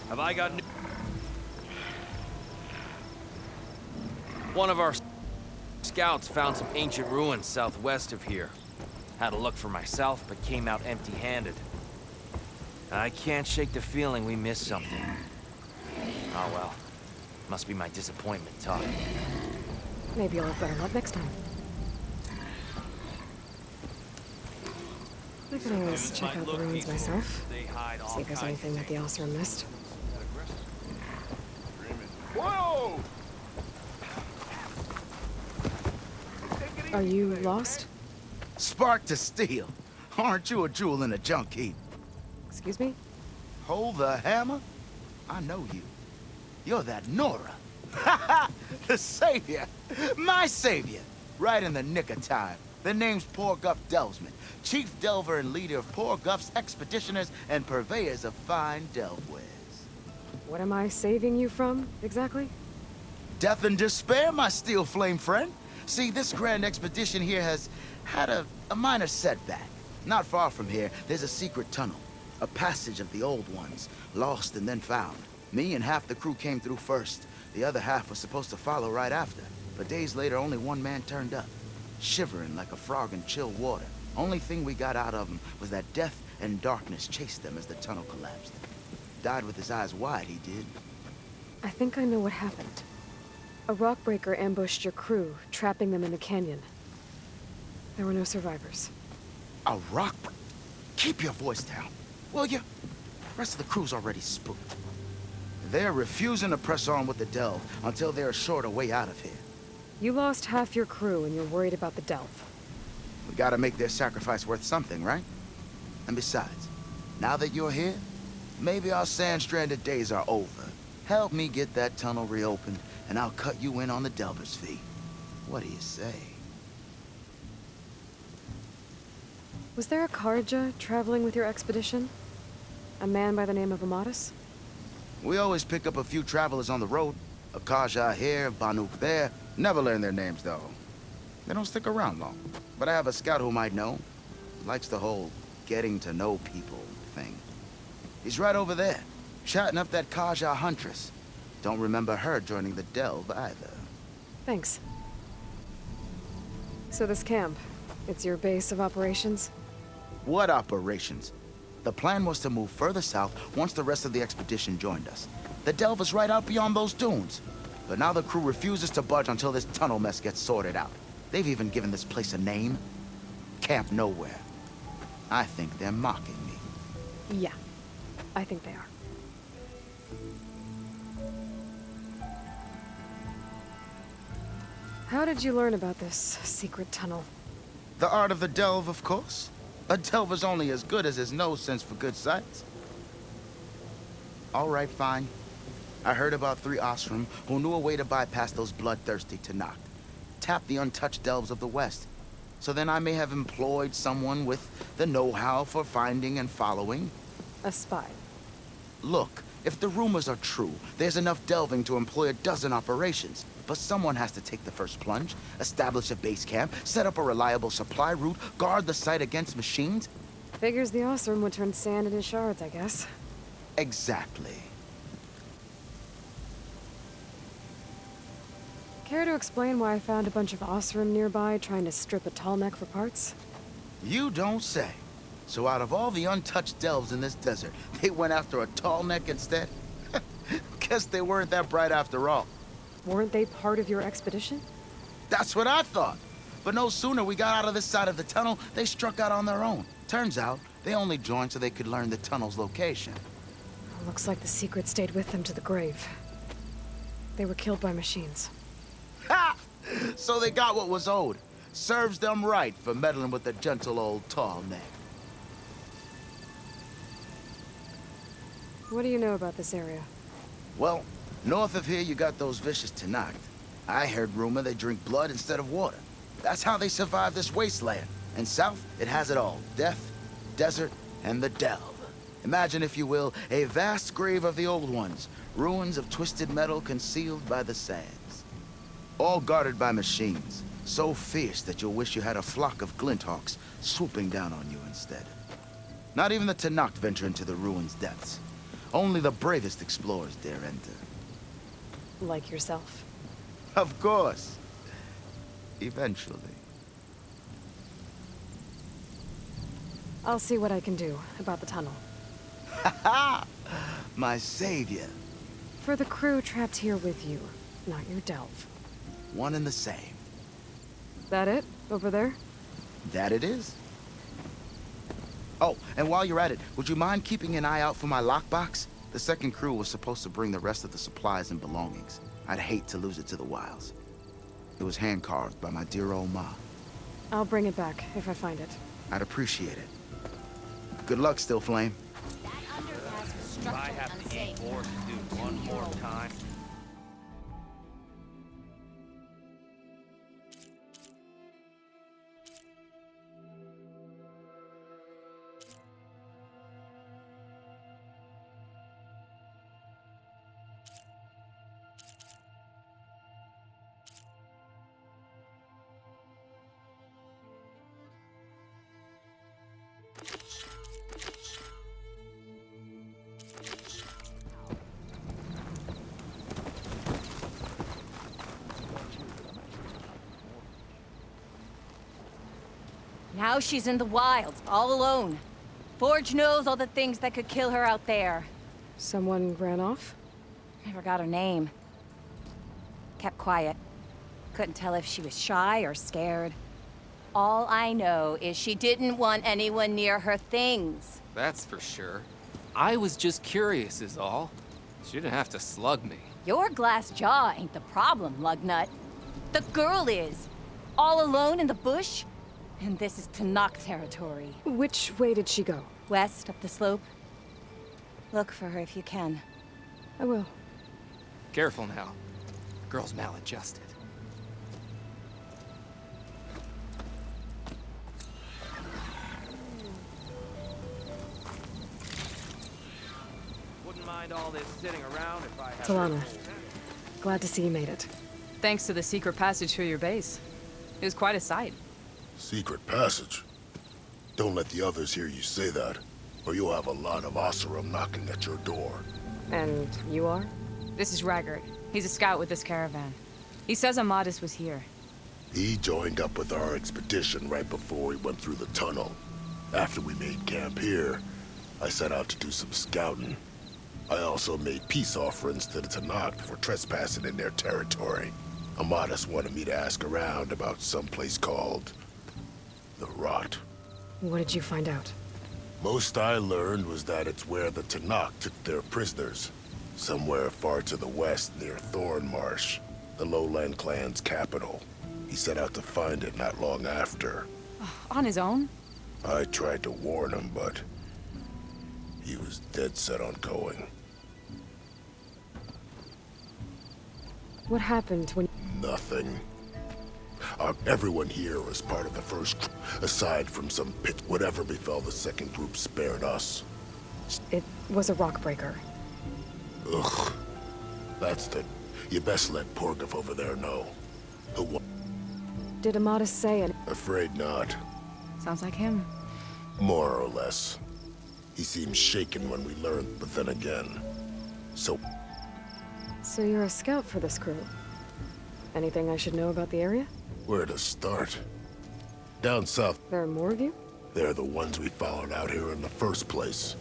Have I got One of our scouts found some ancient ruins southwest of here. Had a look for myself, but came out empty-handed. I can't shake the feeling we missed something. Oh well. Must be my disappointment talking. Maybe you'll have better luck next time. I can always check out the ruins myself. See if there's anything that the Elser missed. Whoa! Are you lost? Spark to steel. Aren't you a jewel in a junk heap? Excuse me? Hold the hammer? I know you. You're that Nora. Ha ha! The savior! My savior! Right in the nick of time. The name's Poor Guff Delvesman, chief delver and leader of Poor Guff's expeditioners and purveyors of fine delve wares. What am I saving you from, exactly? Death and despair, my steel flame friend. See, this grand expedition here has had a minor setback. Not far from here, there's a secret tunnel. A passage of the old ones, lost and then found. Me and half the crew came through first. The other half was supposed to follow right after. But days later, only one man turned up. Shivering like a frog in chill water. Only thing we got out of him was that death and darkness chased them as the tunnel collapsed. Died with his eyes wide, he did. I think I know what happened. A rockbreaker ambushed your crew, trapping them in the canyon. There were no survivors. A rock... Keep your voice down, will you? The rest of the crew's already spooked. They're refusing to press on with the delve until they're assured a way out of here. You lost half your crew and you're worried about the delve. We gotta make their sacrifice worth something, right? And besides, now that you're here, maybe our sand-stranded days are over. Help me get that tunnel reopened, and I'll cut you in on the delver's fee. What do you say? Was there a Karja traveling with your expedition? A man by the name of Amatus? We always pick up a few travelers on the road. A Kaja here, Banuk there. Never learn their names, though. They don't stick around long. But I have a scout who might know. Likes the whole getting to know people thing. He's right over there, chatting up that Kaja huntress. Don't remember her joining the delve either. Thanks. So this camp, it's your base of operations? What operations? The plan was to move further south once the rest of the expedition joined us. The delve is right out beyond those dunes. But now the crew refuses to budge until this tunnel mess gets sorted out. They've even given this place a name. Camp Nowhere. I think they're mocking me. Yeah, I think they are. How did you learn about this secret tunnel? The art of the delve, of course. A delver's only as good as his nose sense for good sights. All right, fine. I heard about 3 Osram who knew a way to bypass those bloodthirsty Tanakh. Tap the untouched delves of the West. So then I may have employed someone with the know-how for finding and following. A spy. Look, if the rumors are true, there's enough delving to employ a dozen operations. But someone has to take the first plunge, establish a base camp, set up a reliable supply route, guard the site against machines. Figures the Osram would turn sand into shards, I guess. Exactly. Care to explain why I found a bunch of Osram nearby trying to strip a tall neck for parts? You don't say. So out of all the untouched delves in this desert, they went after a tall neck instead? Guess they weren't that bright after all. Weren't they part of your expedition? That's what I thought. But no sooner we got out of this side of the tunnel, they struck out on their own. Turns out, they only joined so they could learn the tunnel's location. Looks like the secret stayed with them to the grave. They were killed by machines. Ha! So they got what was owed. Serves them right for meddling with the gentle old tall neck. What do you know about this area? Well, north of here you got those vicious Tanakh. I heard rumor they drink blood instead of water. That's how they survive this wasteland. And south, it has it all. Death, desert, and the delve. Imagine, if you will, a vast grave of the old ones. Ruins of twisted metal concealed by the sands. All guarded by machines. So fierce that you'll wish you had a flock of glinthawks swooping down on you instead. Not even the Tanakh venture into the ruins' depths. Only the bravest explorers dare enter. Like yourself. Of course. Eventually. I'll see what I can do about the tunnel. Ha! My savior. For the crew trapped here with you, not your delve. One and the same. That it? Over there? That it is. Oh, and while you're at it, would you mind keeping an eye out for my lockbox? The second crew was supposed to bring the rest of the supplies and belongings. I'd hate to lose it to the wilds. It was hand-carved by my dear old ma. I'll bring it back if I find it. I'd appreciate it. Good luck, Still Flame. That underpass was If I structurally have to eat unsafe. boar stew one more time. Now she's in the wilds, all alone. Forge knows all the things that could kill her out there. Someone ran off? Never got her name. Kept quiet. Couldn't tell if she was shy or scared. All I know is she didn't want anyone near her things. That's for sure. I was just curious is all. She didn't have to slug me. Your glass jaw ain't the problem, lugnut. The girl is. All alone in the bush. And this is Tanakh territory. Which way did she go? West, up the slope. Look for her if you can. I will. Careful now. Girl's maladjusted. Wouldn't mind all this sitting around if I had... Talana, glad to see you made it. Thanks to the secret passage through your base. It was quite a sight. Secret passage? Don't let the others hear you say that, or you'll have a lot of Oseram knocking at your door. And you are? This is Raggart. He's a scout with this caravan. He says Amadis was here. He joined up with our expedition right before we went through the tunnel. After we made camp here, I set out to do some scouting. I also made peace offerings to the Tanakh for trespassing in their territory. Amadis wanted me to ask around about some place called the Rot. What did you find out? Most I learned was that it's where the Tanakh took their prisoners. Somewhere far to the west near Thornmarsh, the Lowland clan's capital. He set out to find it not long after. On his own? I tried to warn him, but he was dead set on going. What happened when... Nothing. Everyone here was part of the first, aside from some pit. Whatever befell the second group spared us. It was a rock breaker. Ugh. That's the... You best let Porgif over there know. Did Amadis say any... Afraid not. Sounds like him. More or less. He seemed shaken when we learned, but then again. So you're a scout for this crew? Anything I should know about the area? where to start? Down south, There are more of you? they're the ones we followed out here in the first place.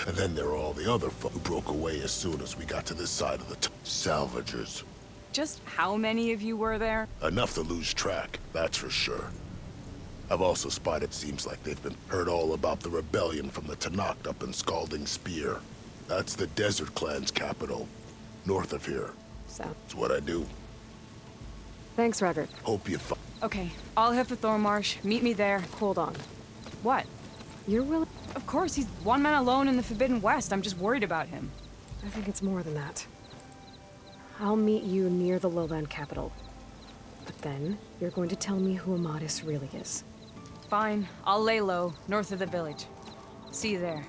And then there are all the other folk who broke away as soon as we got to this side of the salvagers. Just how many of you were there? Enough to lose track, that's for sure. I've also spotted seems like they've been heard all about the rebellion from the Tanakh up in Scalding Spear. That's the Desert Clan's capital, north of here. So, It's what I do. thanks, Raggart. Hope you find. Okay, I'll head for Thornmarsh. Meet me there. Hold on. What? You're willing... Of course, he's one man alone in the Forbidden West. I'm just worried about him. I think it's more than that. I'll meet you near the lowland capital. But then, you're going to tell me who Amadis really is. Fine, I'll lay low, north of the village. See you there.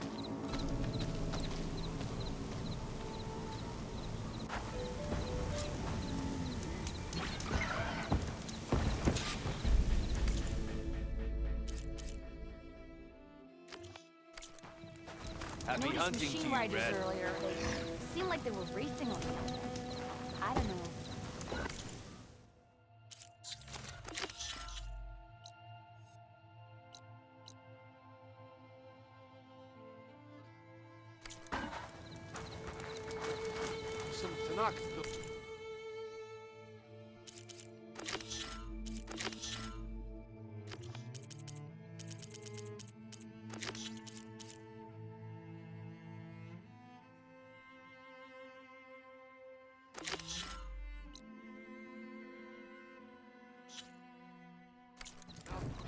I Happy noticed hunting to machine you, riders Red. earlier. They seemed like they were racing or something. I don't know. Some Tanakh.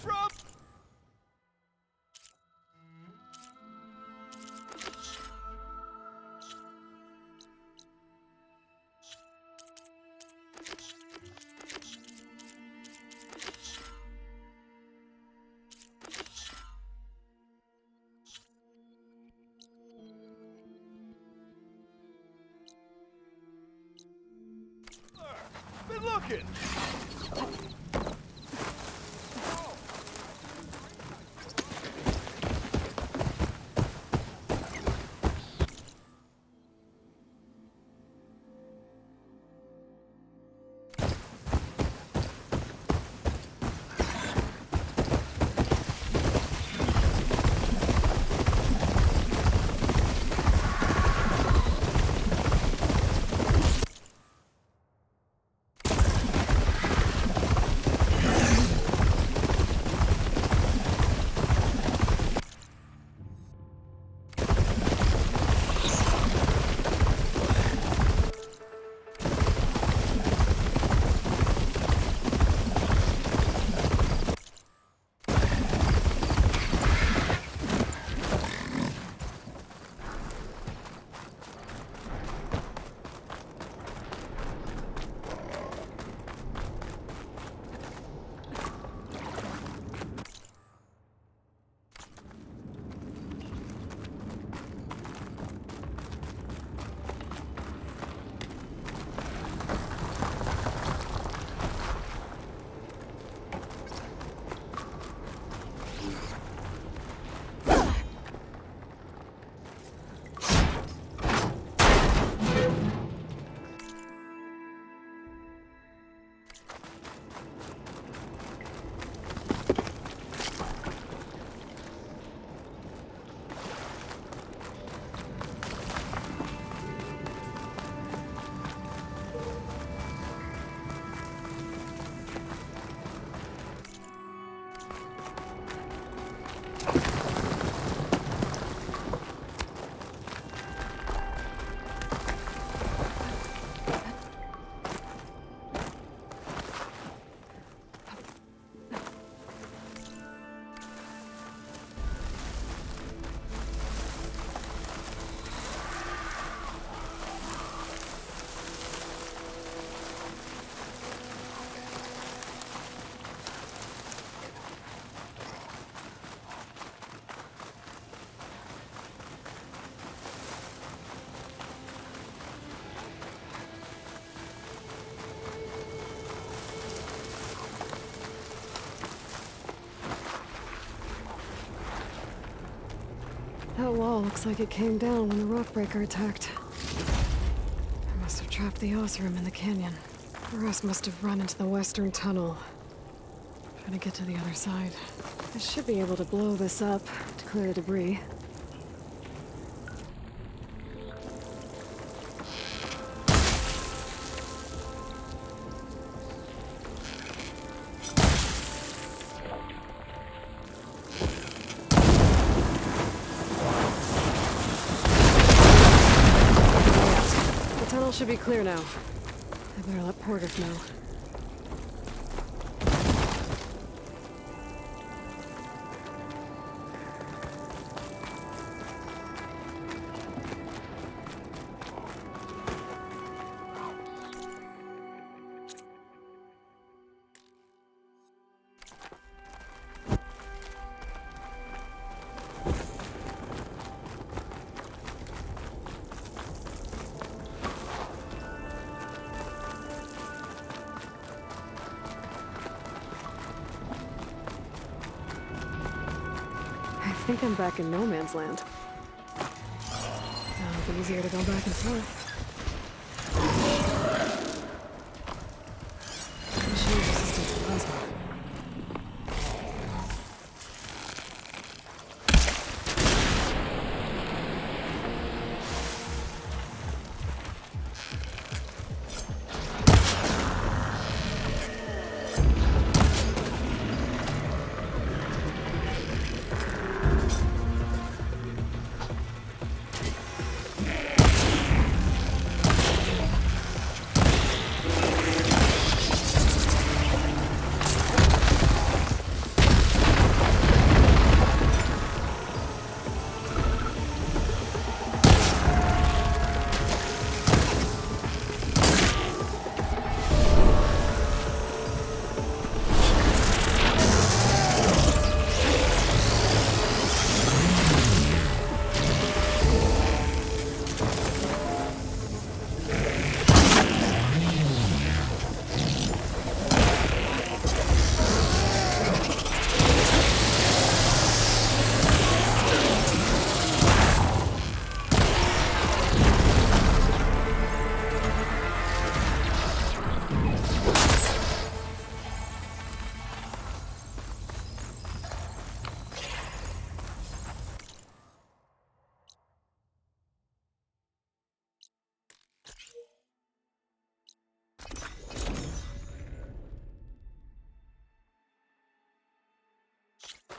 Trump! Been looking! That wall looks like it came down when the rockbreaker attacked. I must have trapped the Osram in the canyon. The rest must have run into the western tunnel. Trying to get to the other side. I should be able to blow this up to clear the debris. The tunnel should be clear now. I better let Porter know. I think I'm back in no man's land. It'll be easier to go back and forth. Machine resistant to plasma.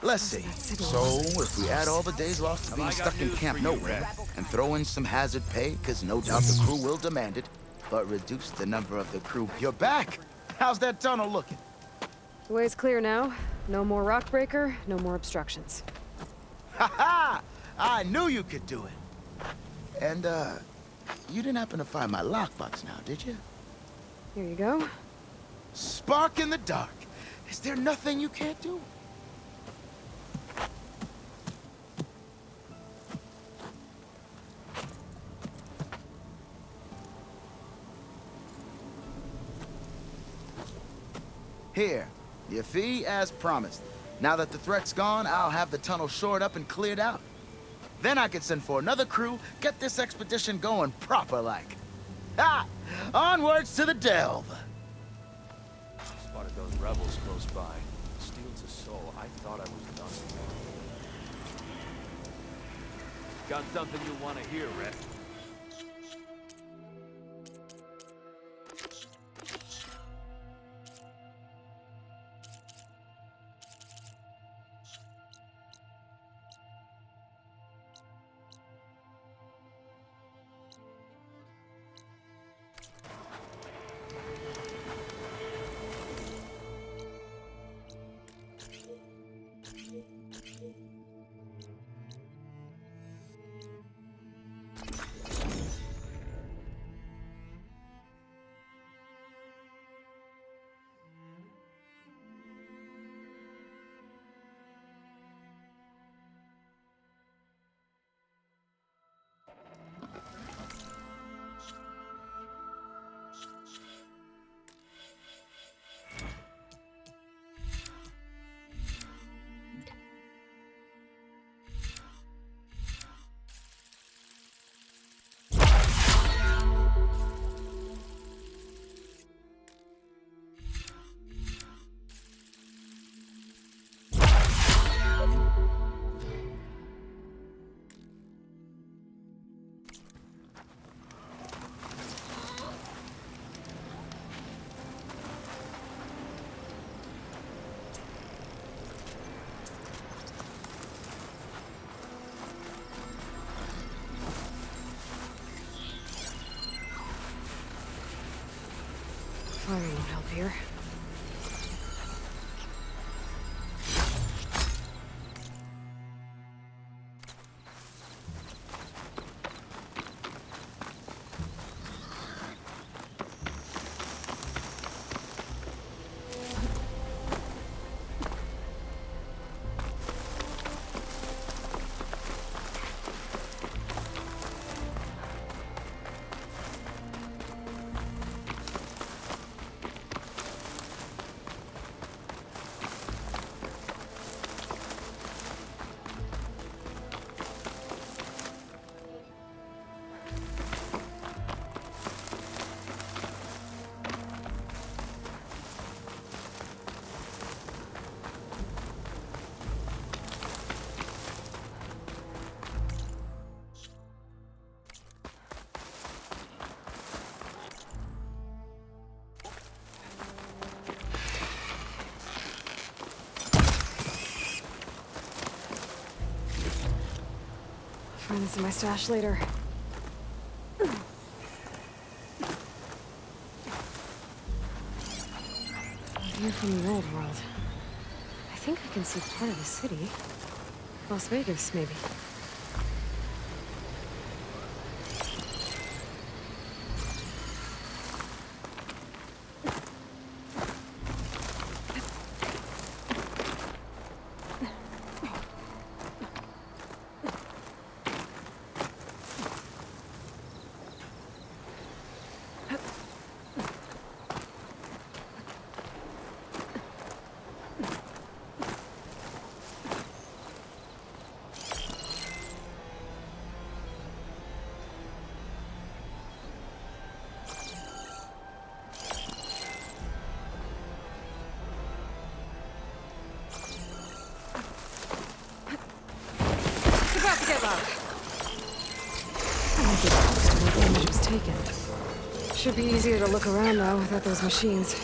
Let's see. So, if we add all the days lost to being stuck in camp nowhere, and throw in some hazard pay, because no doubt the crew will demand it, but reduce the number of the crew. You're back! How's that tunnel looking? The way's clear now. No more rock breaker, no more obstructions. Ha ha! I knew you could do it. And, you didn't happen to find my lockbox now, did you? Here you go. Spark in the dark. Is there nothing you can't do? Here, your fee as promised. Now that the threat's gone, I'll have the tunnel shored up and cleared out. Then I can send for another crew, get this expedition going proper-like. Ha! Onwards to the delve! Spotted those rebels close by. Steel to soul, I thought I was done. Got something you want to hear, Red? Fire won't help here. Find this in my stash later. A view from the old world. I think I can see part of the city. Las Vegas, maybe. About to get loud. I might be close to where the image was taken. Should be easier to look around now without those machines.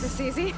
This easy?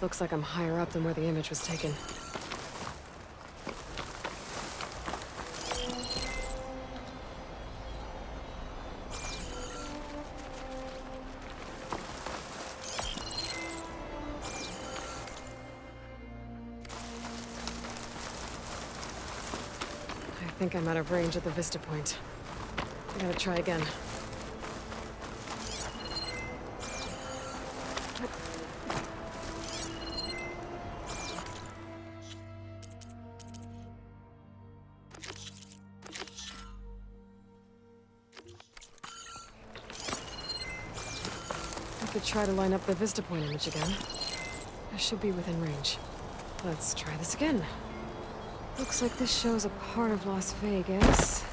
Looks like I'm higher up than where the image was taken. I think I'm out of range at the vista point. I gotta try again. could try to line up the Vista Point image again. I should be within range. Let's try this again. Looks like this shows a part of Las Vegas.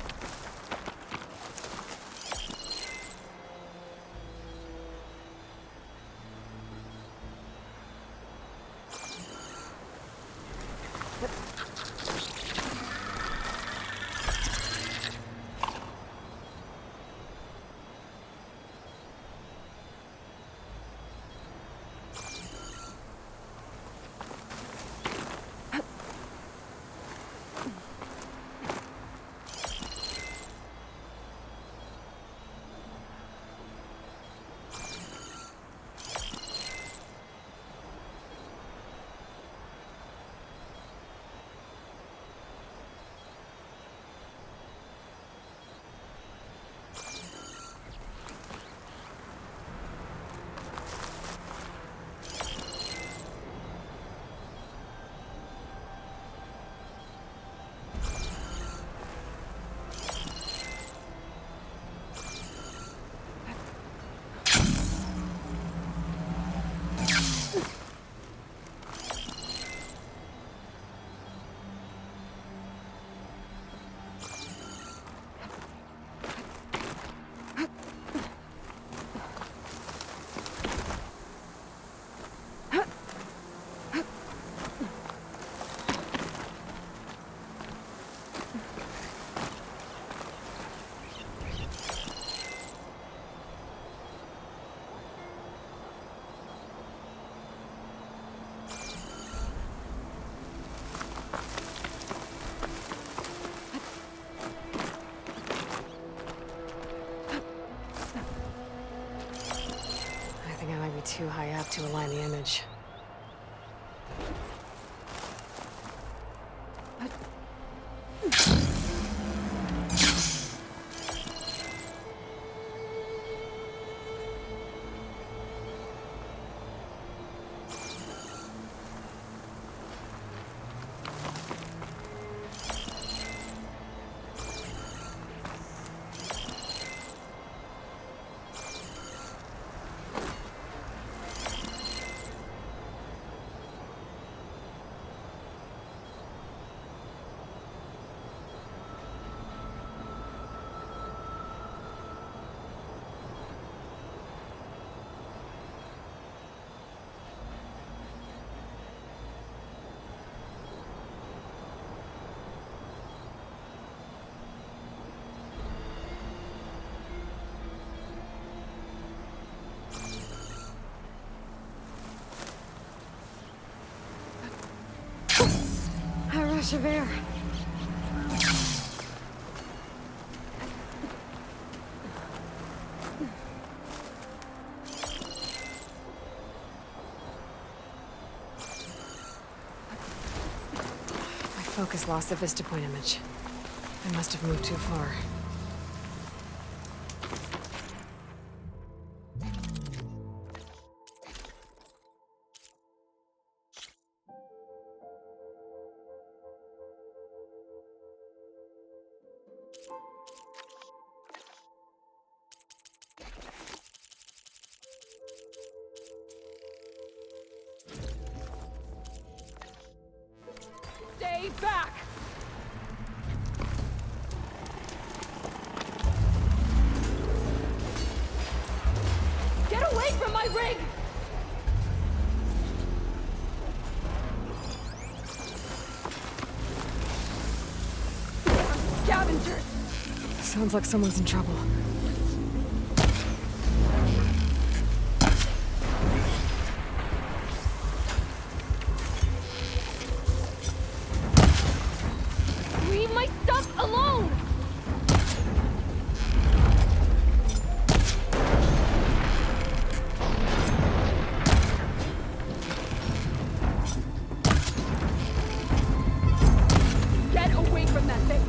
Too high up to align the image. Rush of air. My focus lost the Vista Point image. I must have moved too far. Stay back! Get away from my rig! Scavengers! Sounds like someone's in trouble. Leave my stuff alone! Get away from that thing!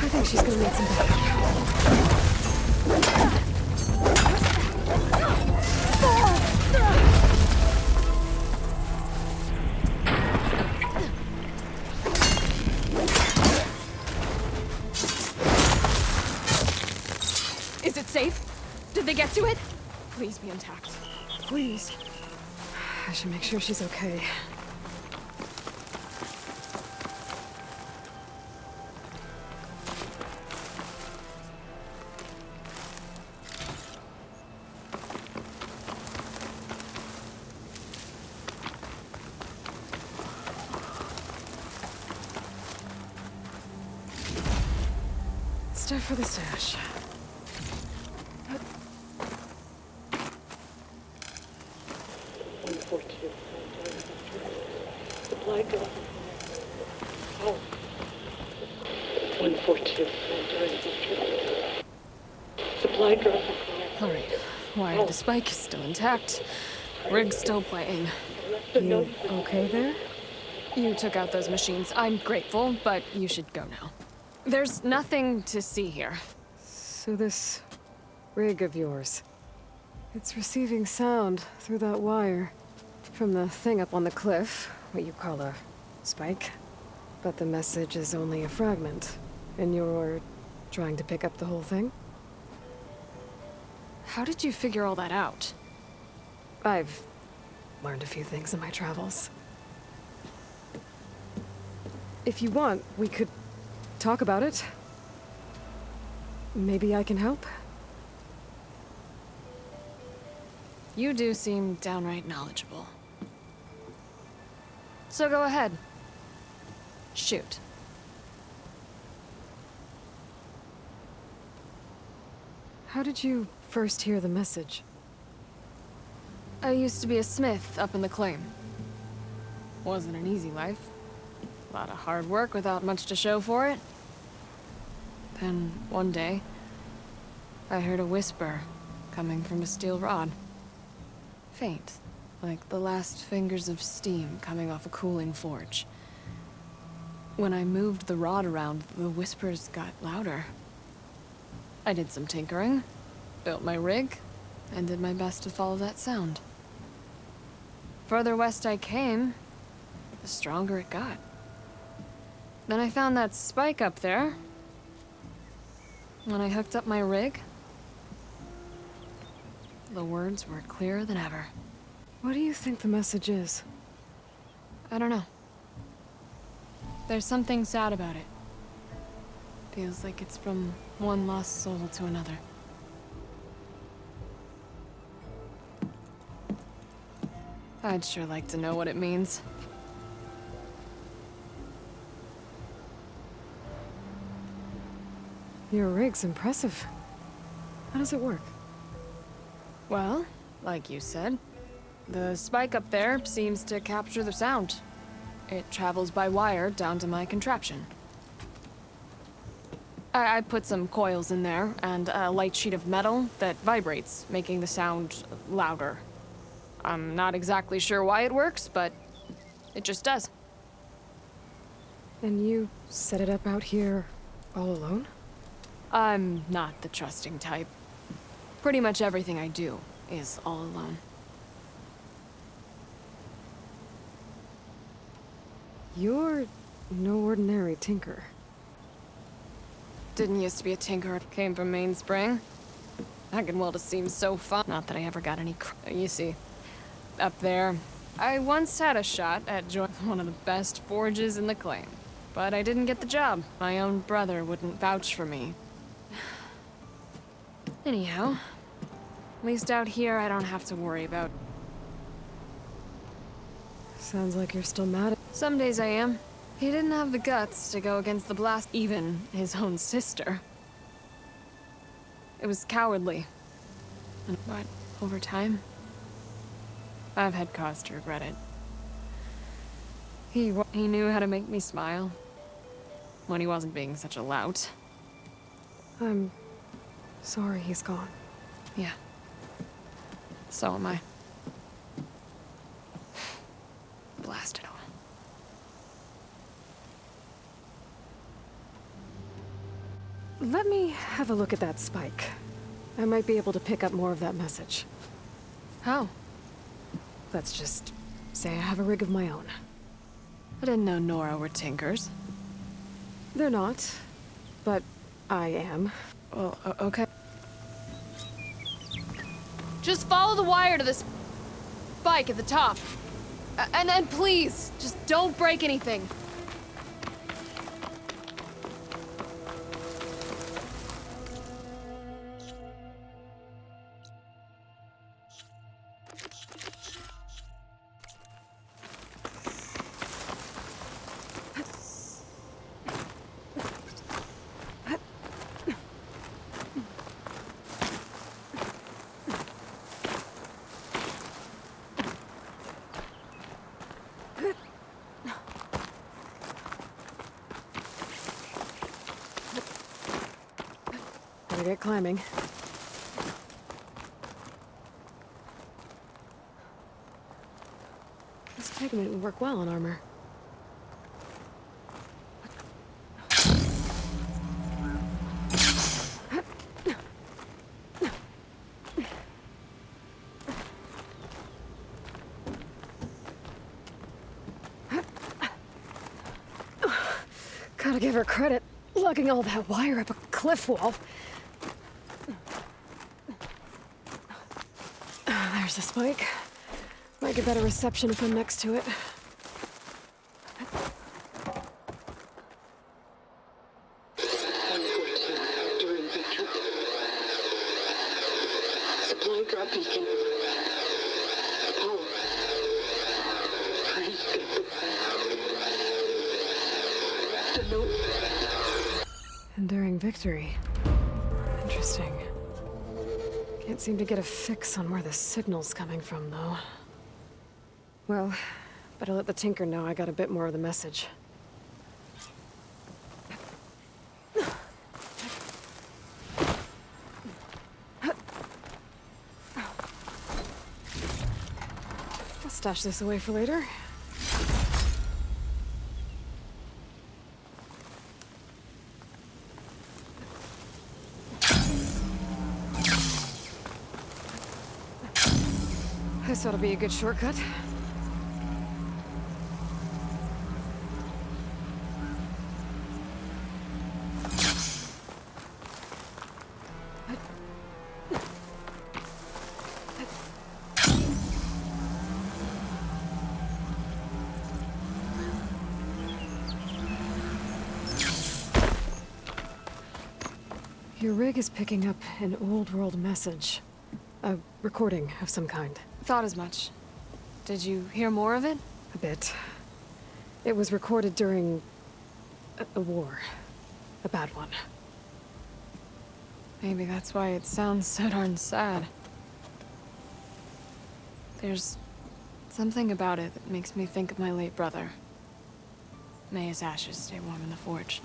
I think she's gonna need some backup. Is it safe? Did they get to it? Please be intact. Please. I should make sure she's okay. Stuff for the stash. Supply drop. Oh. 142. Supply drop. All right. Why, the spike is still intact. Rig's still playing. You okay there? You took out those machines. I'm grateful, but you should go now. There's nothing to see here. So this rig of yours, it's receiving sound through that wire from the thing up on the cliff, what you call a spike. But the message is only a fragment, and you're trying to pick up the whole thing? How did you figure all that out? I've learned a few things in my travels. If you want, we could talk about it. Maybe I can help? You do seem downright knowledgeable. So go ahead. Shoot. How did you first hear the message? I used to be a smith up in the claim. Wasn't an easy life. A lot of hard work without much to show for it. Then, one day, I heard a whisper coming from a steel rod. Faint, like the last fingers of steam coming off a cooling forge. When I moved the rod around, the whispers got louder. I did some tinkering, built my rig, and did my best to follow that sound. Further west I came, the stronger it got. Then I found that spike up there. When I hooked up my rig, the words were clearer than ever. What do you think the message is? I don't know. There's something sad about it. Feels like it's from one lost soul to another. I'd sure like to know what it means. Your rig's impressive. How does it work? Well, like you said, the spike up there seems to capture the sound. It travels by wire down to my contraption. I put some coils in there and a light sheet of metal that vibrates, making the sound louder. I'm not exactly sure why it works, but it just does. And you set it up out here all alone? I'm not the trusting type. Pretty much everything I do is all alone. You're no ordinary tinker. Didn't used to be a tinker. Came from Mainspring. Hacking welding seems so fun. Not that I ever got any you see. Up there, I once had a shot at joining one of the best forges in the claim. But I didn't get the job. My own brother wouldn't vouch for me. Anyhow, at least out here I don't have to worry about. Sounds like you're still mad at— Some days I am. He didn't have the guts to go against the blast, even his own sister. It was cowardly. But over time, I've had cause to regret it. He knew how to make me smile when he wasn't being such a lout. I'm sorry he's gone. Yeah. So am I. Blast it all. Let me have a look at that spike. I might be able to pick up more of that message. How? Let's just say I have a rig of my own. I didn't know Nora were tinkers. They're not, but I am. Well, okay. Just follow the wire to this spike at the top. And then please, just don't break anything. Better get climbing. This pigment would work well on armor. Gotta give her credit, lugging all that wire up a cliff wall. There's the spike. Might get better reception if I'm next to it. During victory. Supply drop beacon. Power. Please get the note. Enduring victory. Interesting. Can't seem to get a fix on where the signal's coming from, though. Well, better let the Tinker know I got a bit more of the message. I'll stash this away for later. This ought to be a good shortcut. Your rig is picking up an old world message. A recording of some kind. Thought as much. Did you hear more of it? A bit. It was recorded during a war. A bad one. Maybe that's why it sounds so darn sad. There's something about it that makes me think of my late brother. May his ashes stay warm in the forge.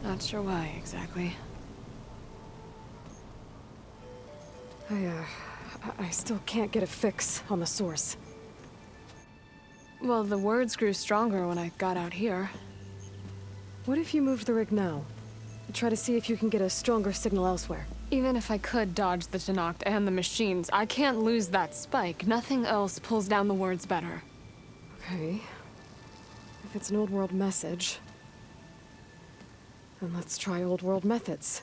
Not sure why, exactly. I still can't get a fix on the source. Well, the words grew stronger when I got out here. What if you moved the rig now? Try to see if you can get a stronger signal elsewhere. Even if I could dodge the Tenakth and the machines, I can't lose that spike. Nothing else pulls down the words better. Okay. If it's an old world message, then let's try old world methods.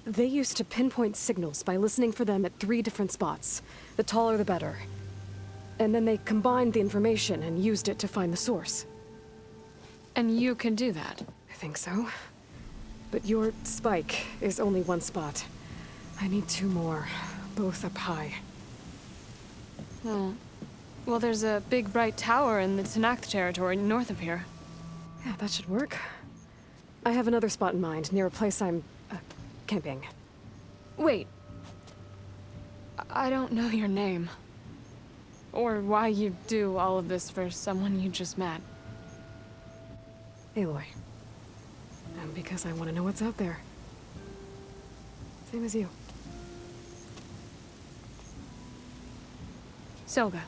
They used to pinpoint signals by listening for them at 3 different spots. The taller the better. And then they combined the information and used it to find the source. And you can do that? I think so. But your spike is only 1 spot. I need 2 more, both up high. Oh. Well, there's a big bright tower in the Tenakth territory north of here. Yeah, that should work. I have another spot in mind, near a place I'm, camping. Wait. I don't know your name. Or why you do all of this for someone you just met. Aloy. And because I want to know what's out there. Same as you. Selga.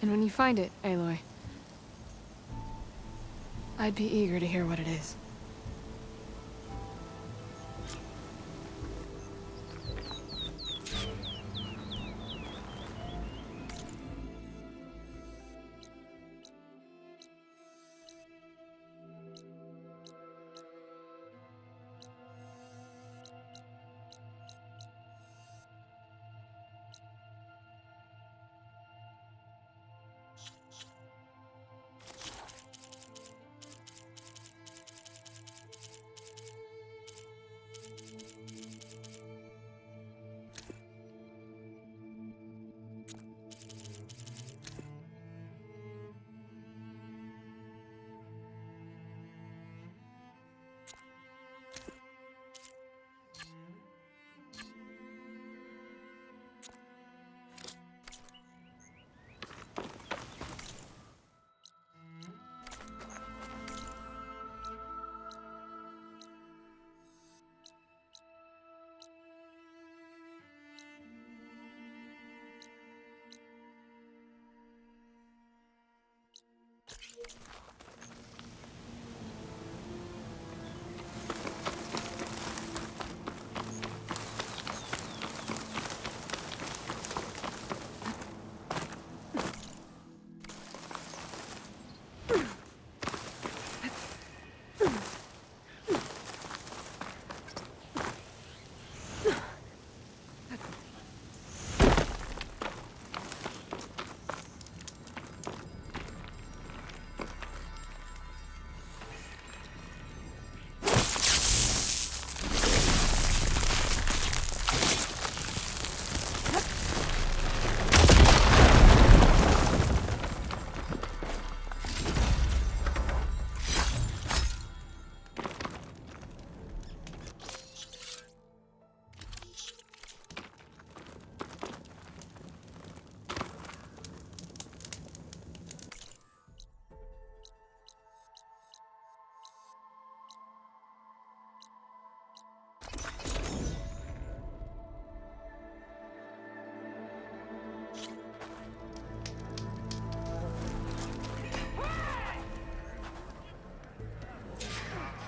And when you find it, Aloy, I'd be eager to hear what it is.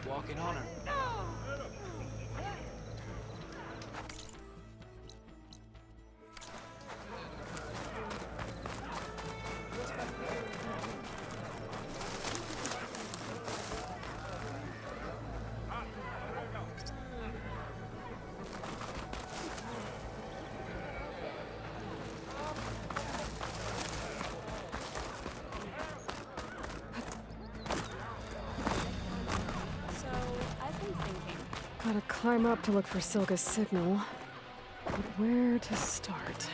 Walking on her. Gotta climb up to look for Silga's signal. But where to start?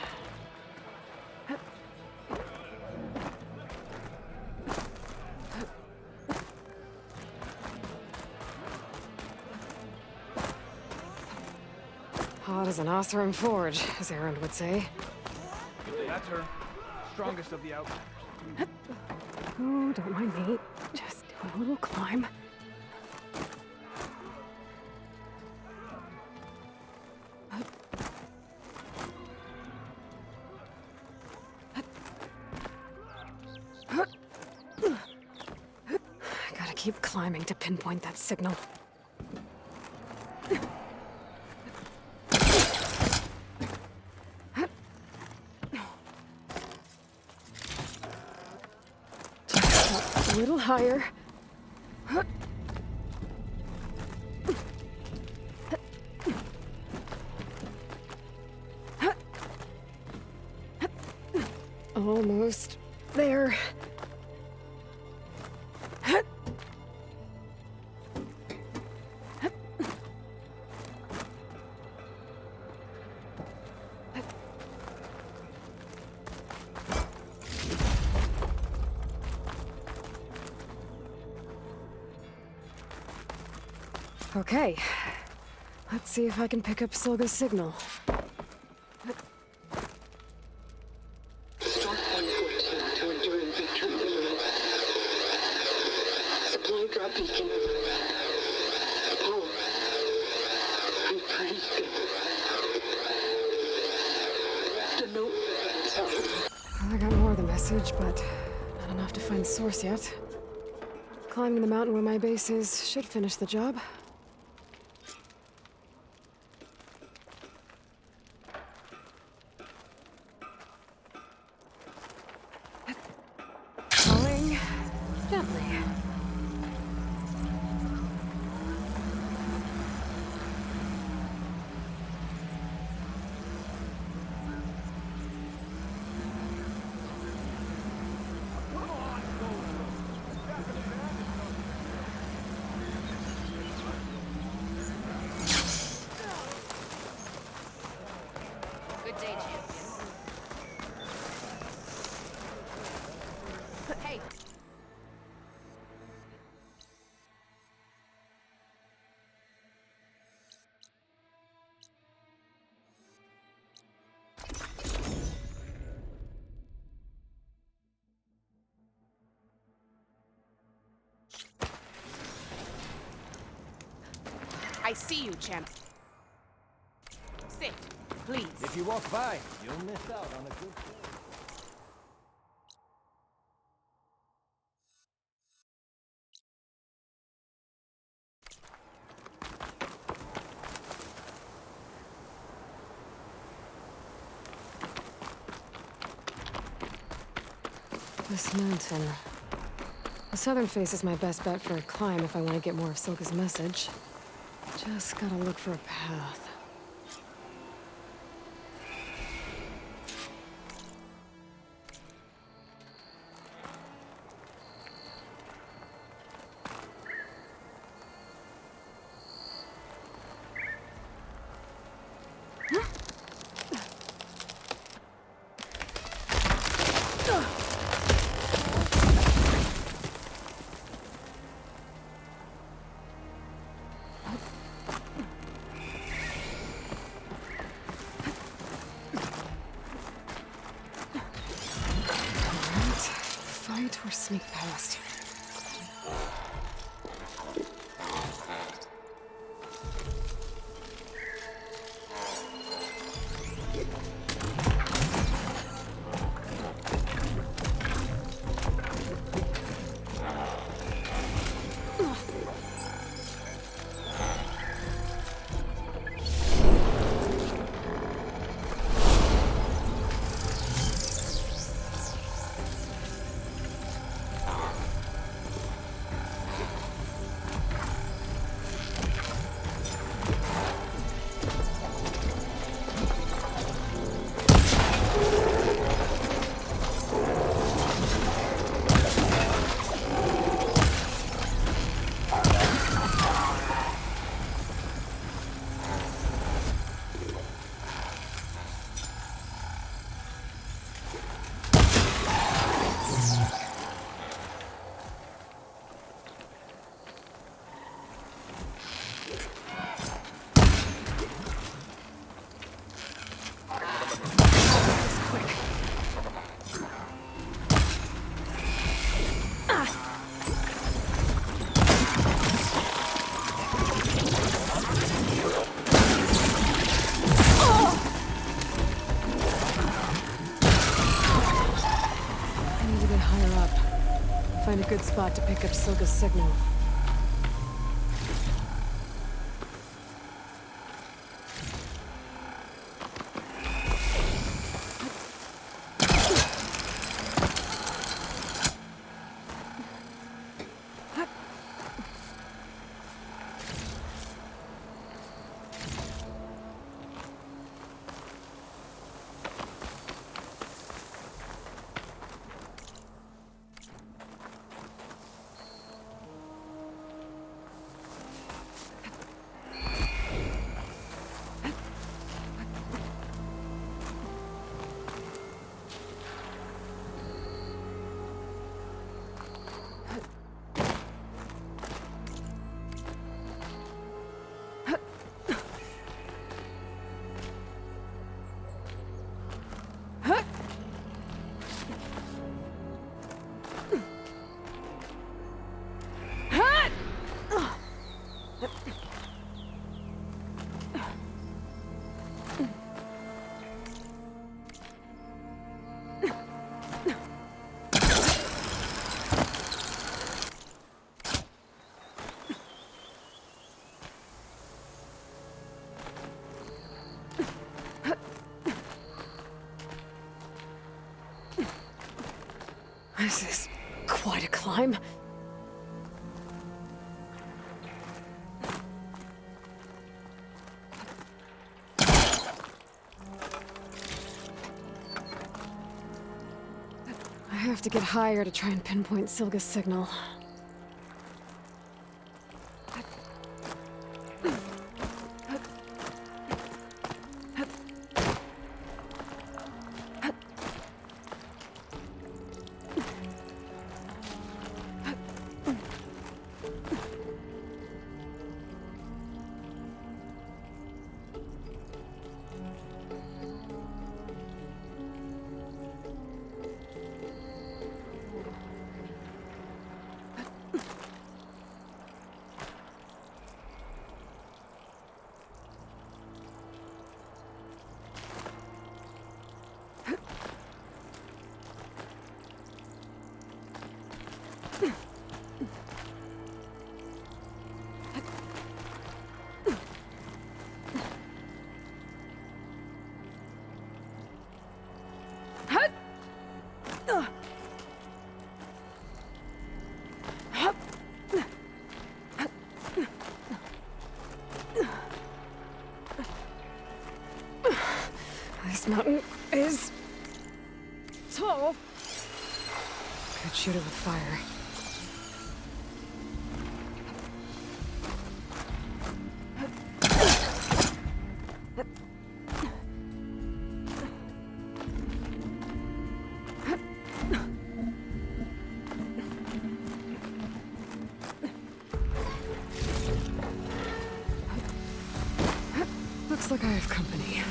Hot as an Oseram forge, as Erend would say. That's her. Strongest of the outriders. Oh, don't mind me. Just doing a little climb. Gotta keep climbing to pinpoint that signal. Just a little higher. Almost there. Okay. Let's see if I can pick up Silga's signal. Start 114 to enduring victory. Supply drop beacon. Apollo. I praise God. The note. I got more of the message, but not enough to find the source yet. climbing the mountain where my base is should finish the job. Falling gently. Good day, champion. Hey. I see you, champ. Sit, please. If you walk by, you'll miss out on a good thing. This mountain. The southern face is my best bet for a climb if I want to get more of Silka's message. Just gotta look for a path. Fight or sneak past. Find a good spot to pick up Silka's signal. This is quite a climb. I have to get higher to try and pinpoint Silga's signal. This mountain is tall. Could shoot it with fire. Looks like I have company.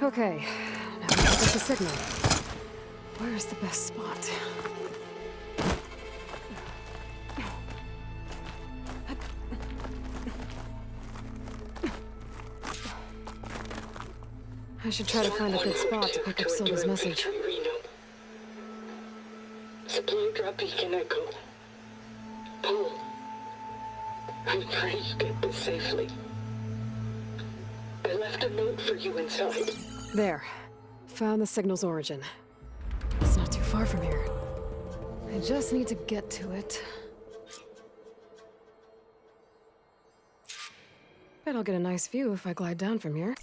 Okay, now we get the signal. Where's the best spot? I should try to find a good spot to pick up Silva's message. Supply drop beacon echo. Paul, I'm trying to get this safely. I left left a note for you inside. There. Found the signal's origin. It's not too far from here. I just need to get to it. Bet I'll get a nice view if I glide down from here.